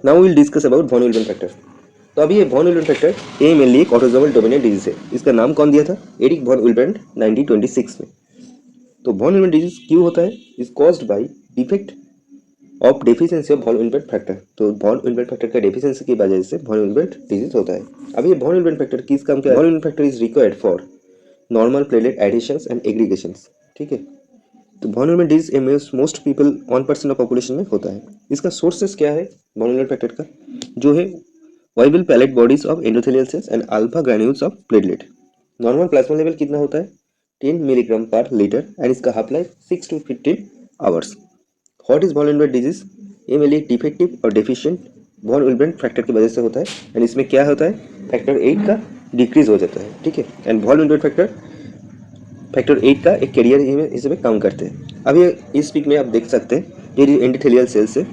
Now will discuss about von Wilson factor. तो अभी ये वॉन विल्सन फैक्टर ये मेनली एक ऑटोसोमल डोमिनेंट डिजीज है। इसका नाम कौन दिया था? एरिक वॉन विल्सन 1926 में। तो वॉन विल्सन डिजीज क्यों होता है? Is caused by defect of deficiency of von Wilson factor. तो वॉन विल्सन फैक्टर का डेफिशिएंसी की वजह से वॉन विल्सन डिजीज होता है। अब ये वॉन विल्सन फैक्टर किस काम का? Von Wilson factor is required for normal platelet adhesions and aggregations. ठीक है। तो von Wilson disease most people 1% of population में होता है। इसका सोर्सेस क्या है वॉन विल्सन फैक्टर का? जो है Weibel Palade bodies of endothelial cells and alpha granules of platelet. Normal plasma level कितना होता है? 10 मिलीग्राम पर लीटर एंड इसका half life 6 to 15 hours. What is von Wilson disease? ये मेनली डिफेक्टिव और डेफिशिएंट वॉन विल्सन फैक्टर की वजह से होता है। एंड इसमें क्या होता है? फैक्टर 8 का डिक्रीज हो जाता है। ठीक है। एंड वॉन विल्सन फैक्टर 8 का एक कैरियर इसमें काम करते हैं। अब ये इस पिक में आप देख सकते हैं ये जो एंडोथेलियल सेल्स है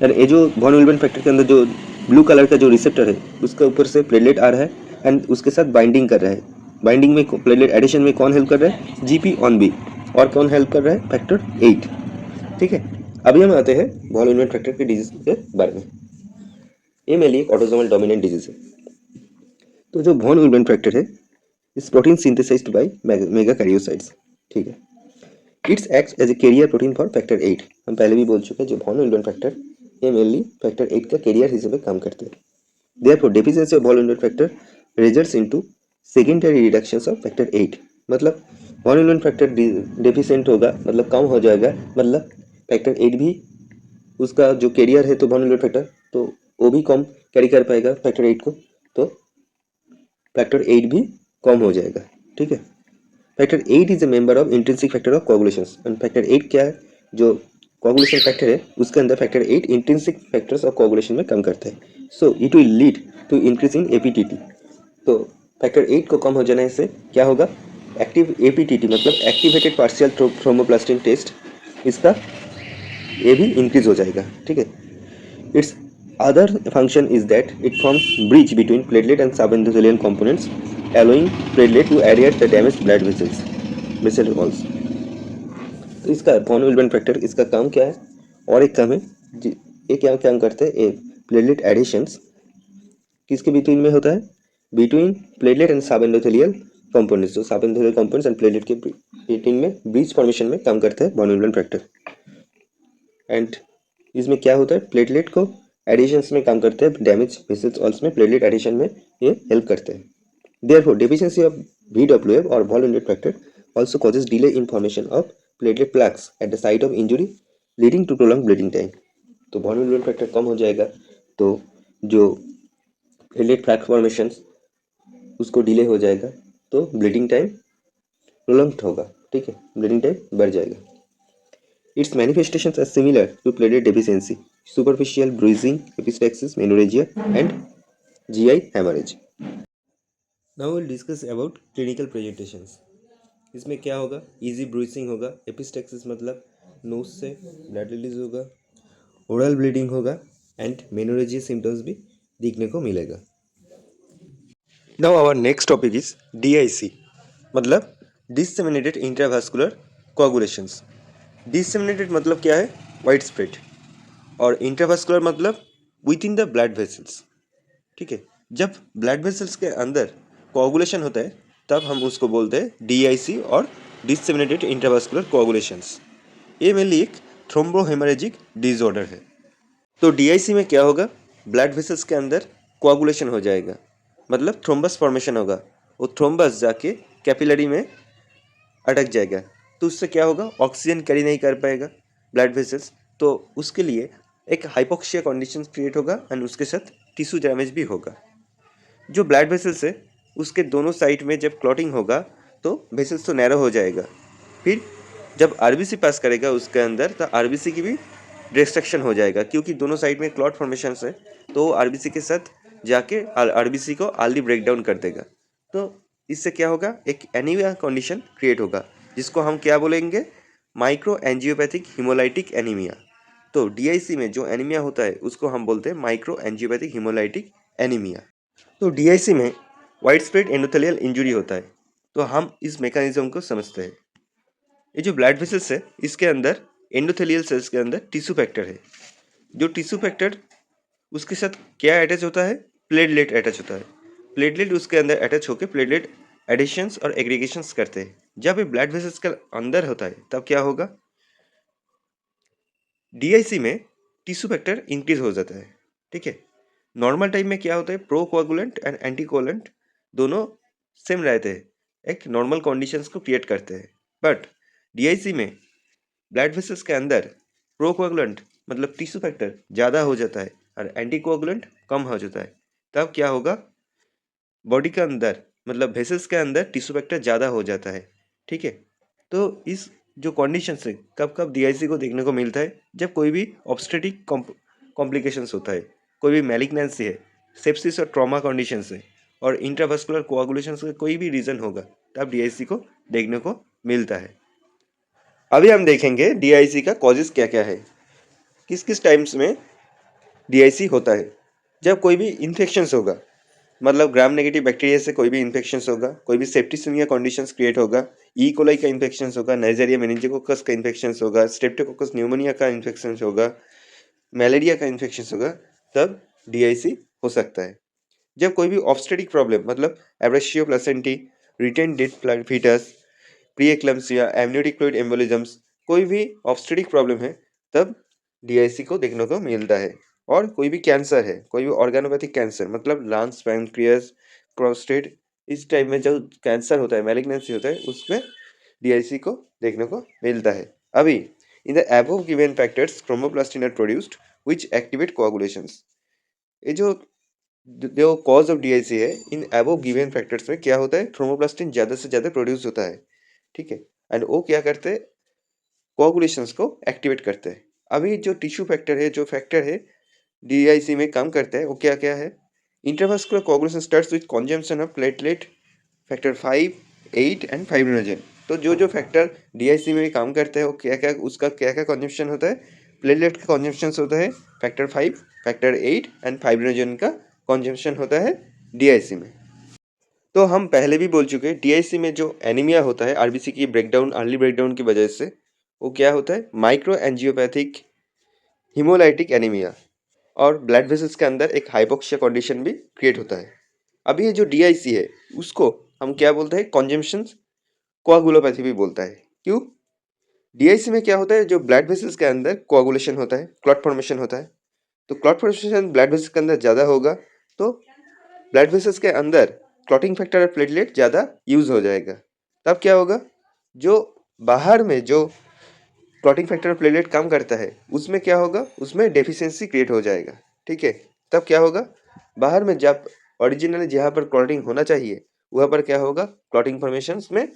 एंड ये जो वॉन विल्सन फैक्टर के अंदर जो ब्लू कलर का जो रिसेप्टर है उसका ऊपर से प्लेटलेट आ रहा है एंड उसके साथ बाइंडिंग कर रहा है। बाइंडिंग में प्लेटलेट एडिशन में कौन हेल्प कर रहा है? GP on B. और कौन हेल्प कर रहा है? फैक्टर 8। ठीक है। अभी हम आते हैं वॉन विल्सन फैक्टर के डिजीज के बारे में। ये मेनली एक ऑटोसोमल डोमिनेंट डिजीज है। तो जो वॉन विल्सन फैक्टर है इस प्रोटीन सिंथेसाइज्ड बाय मेगाकैरियोसाइट्स। ठीक है। It's acts as a carrier protein for factor 8। हम पहले भी बोल चुके हैं जो वॉन विल्सन फैक्टर ये मेनली फैक्टर 8 का कैरियर हिसाब से काम करते हैं। Therefore, deficiency of von Willebrand factor results into secondary reductions of factor 8। मतलब von Willebrand factor डेफिशिएंट होगा मतलब कम हो जाएगा, मतलब फैक्टर 8 भी उसका जो कैरियर है तो von Willebrand फैक्टर तो वो भी कम कैरी कर पाएगा फैक्टर 8 को, तो फैक्टर 8 भी कम हो जाएगा। ठीक है। Factor 8 is a member of intrinsic factor of coagulations. And factor 8 क्या है? जो कोगुलेशन फैक्टर है उसके अंदर factor 8 intrinsic factors of coagulation में काम करता है। So it will lead to increase in APTT. तो फैक्टर 8 को कम हो जाने से क्या होगा? एक्टिव एपीटीटी मतलब एक्टिवेटेड पार्शियल थ्रोम्बोप्लास्टिन टेस्ट इसका ये भी इंक्रीज हो जाएगा। ठीक है। It's other function is that it forms bridge between platelet and subendothelial components, allowing platelet to adhere the damaged blood vessel walls। तो इसका वॉन विल्सन फैक्टर इसका काम क्या है? और एक काम है ये क्या काम करते हैं? ये प्लेटलेट एडिशंस किसके बिटवीन में होता है? Between platelet and subendothelial components. जो सबएंडोथेलियल कंपोनेंट्स एंड प्लेटलेट के बिटवीन में ब्रिज फॉर्मेशन में काम करता है वॉन विल्सन फैक्टर। एंड इसमें क्या होता है? प्लेटलेट को एडिशंस में काम करते हैं, डैमेज वेसल्स वॉल्स में प्लेटलेट एडिशन में ये हेल्प करते हैं। देयरफॉर डेफिशिएंसी ऑफ VWF और von Wilson factor also causes delay in formation of platelet plaques at the site of injury leading to prolonged bleeding time। तो von Wilson factor कम हो जाएगा तो जो प्लेटलेट प्लैक फॉर्मेशन उसको delay हो जाएगा तो ब्लीडिंग टाइम प्रोलॉन्ग्ड होगा। ठीक है। ब्लीडिंग टाइम बढ़ जाएगा। Its manifestations are similar to platelet deficiency, superficial bruising, epistaxis, menorrhagia, and GI hemorrhage। Now we'll discuss about clinical presentations। इसमें क्या होगा? इजी ब्रूइसिंग होगा, एपिस्टेक्सिस मतलब नोज से ब्लड रिलीज होगा, ओरल ब्लीडिंग होगा एंड मेनोरेजिया सिम्टम्स भी दिखने को मिलेगा। Now our next topic is DIC मतलब डिसेमिनेटेड इंट्रावास्कुलर कोआगुलेशंस। डिसेमिनेटेड मतलब क्या है? Wide spread. और इंट्रावास्कुलर मतलब within the blood vessels. ठीक है। जब ब्लड वेसल्स के अंदर कोआगुलेशन होता है तब हम उसको बोलते हैं DIC और डिसेमिनेटेड इंट्रावास्कुलर कोआगुलेशंस। ये मेनली एक थ्रोम्बोहेमरेजिक डिसऑर्डर है। तो DIC में क्या होगा? ब्लड वेसल्स के अंदर कोआगुलेशन हो जाएगा मतलब थ्रोम्बस फॉर्मेशन होगा। वो थ्रोम्बस जाके कैपिलरी में अटक जाएगा तो उससे क्या होगा? ऑक्सीजन कैरी नहीं कर पाएगा ब्लड वेसल्स, तो उसके लिए एक हाइपोक्सिया कंडीशन क्रिएट होगा एंड उसके साथ टिश्यू डैमेज भी होगा। जो ब्लड वेसल्स है उसके दोनों साइड में जब क्लॉटिंग होगा तो वेसल्स तो नैरो हो जाएगा। फिर जब RBC पास करेगा उसके अंदर तो RBC की भी डिस्ट्रक्शन हो जाएगा क्योंकि दोनों साइड में क्लॉट फॉर्मेशन है तो RBC के साथ जाके RBC को अर्ली ब्रेक डाउन कर देगा। तो इससे क्या होगा? एक एनीमिया कंडीशन क्रिएट होगा जिसको हम क्या बोलेंगे? Micro angiopathic haemolytic anaemia. तो DIC में जो एनीमिया होता है उसको हम बोलते हैं माइक्रो एंजियोपैथिक हिमोलाइटिक एनीमिया। तो DIC में वाइड स्प्रेड एंडोथेलियल इंजुरी होता है। तो हम इस मैकेनिज्म को समझते हैं। ये जो ब्लड वेसल्स है इसके अंदर एंडोथेलियल सेल्स के अंदर टिश्यू फैक्टर है। जो टिश्यू फैक्टर उसके साथ क्या अटैच होता है? प्लेटलेट अटैच होता है। प्लेटलेट उसके अंदर अटैच होकर प्लेटलेट एडिशंस और एग्रीगेशंस करते हैं। जब ये ब्लड वेसल्स के अंदर होता है तब क्या होगा? डीआईसी में टिश्यू फैक्टर इंक्रीज हो जाता है। ठीक है, नॉर्मल टाइम में क्या होता है? Pro coagulant and anti coagulant दोनों सेम रहते हैं, एक नॉर्मल कंडीशंस को क्रिएट करते हैं। बट डीआईसी में ब्लड वेसल्स के अंदर प्रो कोआगुलेंट मतलब टिश्यू फैक्टर ज़्यादा हो जाता है और एंटी कोआगुलेंट कम हो जाता है। तब क्या होगा? बॉडी के अंदर मतलब वेसल्स के अंदर टिश्यू फैक्टर ज़्यादा हो जाता है। ठीक है, तो इस जो कंडीशन से कब कब डीआईसी को देखने को मिलता है? जब कोई भी ऑब्स्टेटिक कॉम्प्लिकेशंस होता है, कोई भी मैलिग्नेंसी है, सेप्सिस और ट्रॉमा कंडीशन है और इंट्रावास्कुलर कोआगुलेशन का कोई भी रीज़न होगा, तब डीआईसी को देखने को मिलता है। अभी हम देखेंगे डीआईसी का कॉजेज क्या क्या है, किस किस टाइम्स में डीआईसी होता है। जब कोई भी इन्फेक्शंस होगा, मतलब ग्राम नेगेटिव बैक्टीरिया से कोई भी इन्फेक्शंस होगा, कोई भी सेप्टिसिमिया कंडीशंस क्रिएट होगा, ई कोलाई का इन्फेक्शंस होगा, नाइजेरिया मेनिंजाइकोकस का इन्फेक्शंस होगा, स्ट्रेप्टोकोकस न्यूमोनिया का इन्फेक्शंस होगा, मलेरिया का इन्फेक्शंस होगा, तब डीआईसी हो सकता है। जब कोई भी ऑब्स्टेटिक प्रॉब्लम मतलब abruptio placentae, retained dead fetus, pre eclampsia, amniotic fluid embolisms, कोई भी ऑब्स्टेटिक प्रॉब्लम है, तब डीआईसी को देखने को मिलता है। और कोई भी कैंसर है, कोई भी ऑर्गेनोपैथिक कैंसर मतलब लंग्स, पैनक्रियास, प्रोस्टेट, इस टाइप में जो कैंसर होता है, मैलिग्नेंसी होता है, उसमें डीआईसी को देखने को मिलता है। अभी in the above given factors thromboplastin are produced which activate coagulations. ये जो कॉज ऑफ डीआईसी है, इन अबव गिवन फैक्टर्स में क्या होता है? थ्रोम्बोप्लास्टिन ज़्यादा से ज़्यादा प्रोड्यूस होता है। ठीक है, एंड वो क्या करते हैं? कोआगुलेशंस को एक्टिवेट करते हैं। अभी जो टिश्यू फैक्टर है, जो फैक्टर है डीआईसी में काम करता है, वो क्या क्या है? Intravascular coagulation starts with consumption of platelet factor 5, 8 and fibrinogen. तो जो जो फैक्टर डीआईसी में काम करता है, वो क्या क्या, उसका क्या क्या कंजम्पशन होता है? प्लेटलेट का कंजम्पशन होता है फैक्टर 5, फैक्टर 8 एंड फाइब्रिनोजेन का कंजम्पशन होता है डीआईसी में। तो हम पहले भी बोल चुके हैं, डीआईसी में जो एनीमिया होता है आरबीसी की ब्रेकडाउन, अर्ली ब्रेकडाउन की वजह से, वो क्या होता है? माइक्रो एंजियोपैथिक हिमोलाइटिक एनीमिया, और ब्लड वेसल्स के अंदर एक हाइपोक्सिया कंडीशन भी क्रिएट होता है। अभी ये जो डीआईसी है, उसको हम क्या बोलते हैं? कंजम्पशन कोआगुलोपैथी भी बोलता है। क्यों? डीआईसी में क्या होता है? जो ब्लड वेसल्स के अंदर कोआगुलेशन होता है, क्लॉट फॉर्मेशन होता है। तो क्लॉट फॉर्मेशन ब्लड वेसल्स के अंदर ज़्यादा होगा, तो ब्लड वेसल्स के अंदर क्लॉटिंग फैक्टर और प्लेटलेट ज़्यादा यूज हो जाएगा। तब क्या होगा? जो बाहर में जो क्लॉटिंग फैक्टर और प्लेटलेट काम करता है, उसमें क्या होगा? उसमें डेफिशिएंसी क्रिएट हो जाएगा। ठीक है, तब क्या होगा? बाहर में जब ओरिजिनली जहाँ पर क्लॉटिंग होना चाहिए, वहाँ पर क्या होगा? क्लॉटिंग फॉर्मेशन में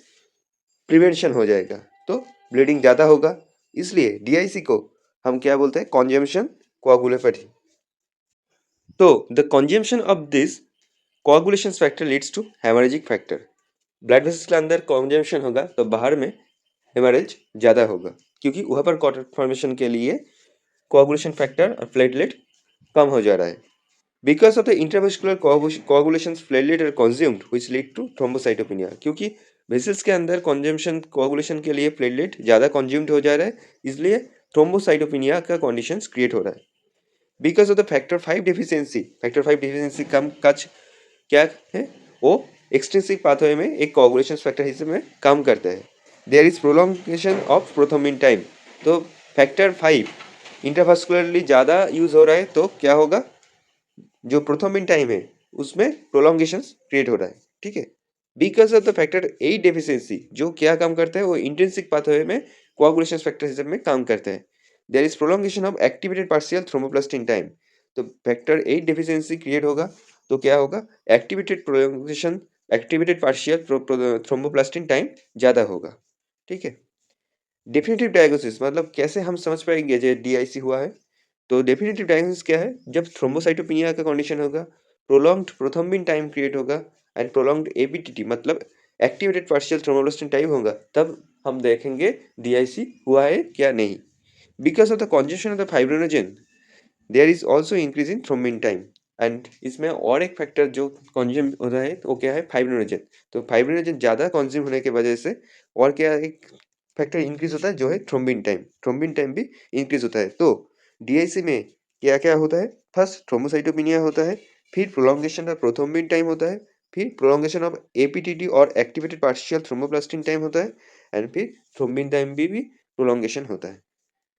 प्रिवेंशन हो जाएगा, तो ब्लीडिंग ज़्यादा होगा। इसलिए डीआईसी को हम क्या बोलते हैं? Consumption coagulopathy. तो the consumption of this coagulation factor leads to haemorrhagic factor. Blood vessels के अंदर कंजम्पशन होगा तो बाहर में हेमोरेज ज़्यादा होगा, क्योंकि वहाँ पर क्लॉट फॉर्मेशन के लिए कोआगुलेशन फैक्टर और प्लेटलेट कम हो जा रहा है। Because of the intravascular coagulation platelet are consumed which lead to thrombocytopenia, क्योंकि वेसल्स के अंदर कंजम्पशन कोआगुलेशन के लिए प्लेटलेट ज़्यादा कंज्यूम्ड हो जा रहा है, इसलिए थ्रोम्बोसाइटोपेनिया का कंडीशंस क्रिएट हो रहा है। Because of the factor 5 deficiency कम कच क्या है? वो एक्सट्रिंसिक पाथवे में एक कोआगुलेशन फैक्टर हिस्से में काम करता है। There is prolongation of prothrombin time. तो फैक्टर 5 इंट्रावास्कुलरली ज़्यादा यूज हो रहा है, तो क्या होगा? जो प्रोथ्रोम्बिन टाइम है, उसमें प्रोलॉन्गेशन क्रिएट हो रहा है। ठीक है, because of the factor 8 deficiency, जो क्या काम करता है? वो इंट्रिंसिक पाथवे में कोआगुलेशन फैक्टर सिस्टम में काम करता है। There is prolongation of activated partial thromboplastin time. तो फैक्टर 8 डेफिशिएंसी क्रिएट होगा, तो क्या होगा? एक्टिवेटेड पार्शियल थ्रोम्बोप्लास्टिन टाइम ज़्यादा होगा। ठीक है, डेफिनेटिव डायग्नोसिस मतलब कैसे हम समझ पाएंगे जो डीआईसी हुआ है? तो डेफिनेटिव डायग्नोसिस क्या है? जब थ्रोम्बोसाइटोपेनिया का कंडीशन होगा, प्रोलॉन्ग्ड प्रोथ्रोम्बिन टाइम क्रिएट होगा एंड प्रोलॉन्ग्ड एबीटीटी मतलब एक्टिवेटेड पार्शियल थ्रोम्बोप्लास्टिन टाइम होगा, तब हम देखेंगे डीआईसी हुआ है क्या नहीं। Because of the consumption of the fibrinogen, there is also increase in thrombin time. And इसमें और एक फैक्टर जो कंज्यूम होता है, वो क्या है? फाइब्रिनोजेन। तो फाइब्रिनोजेन ज़्यादा कंज्यूम होने की वजह से और क्या एक फैक्टर इंक्रीज होता है, जो है थ्रोम्बिन टाइम। थ्रोम्बिन टाइम भी इंक्रीज होता है। तो डीआईसी में क्या क्या होता है? फर्स्ट थ्रोम्बोसाइटोपेनिया होता है, फिर प्रोलॉन्गेशन ऑफ प्रोथ्रोम्बिन टाइम होता है, फिर प्रोलॉन्गेशन ऑफ एपीटीटी और एक्टिवेटेड पार्शियल थ्रोम्बोप्लास्टिन टाइम होता है, एंड फिर थ्रोम्बिन टाइम भी प्रोलॉन्गेशन होता है।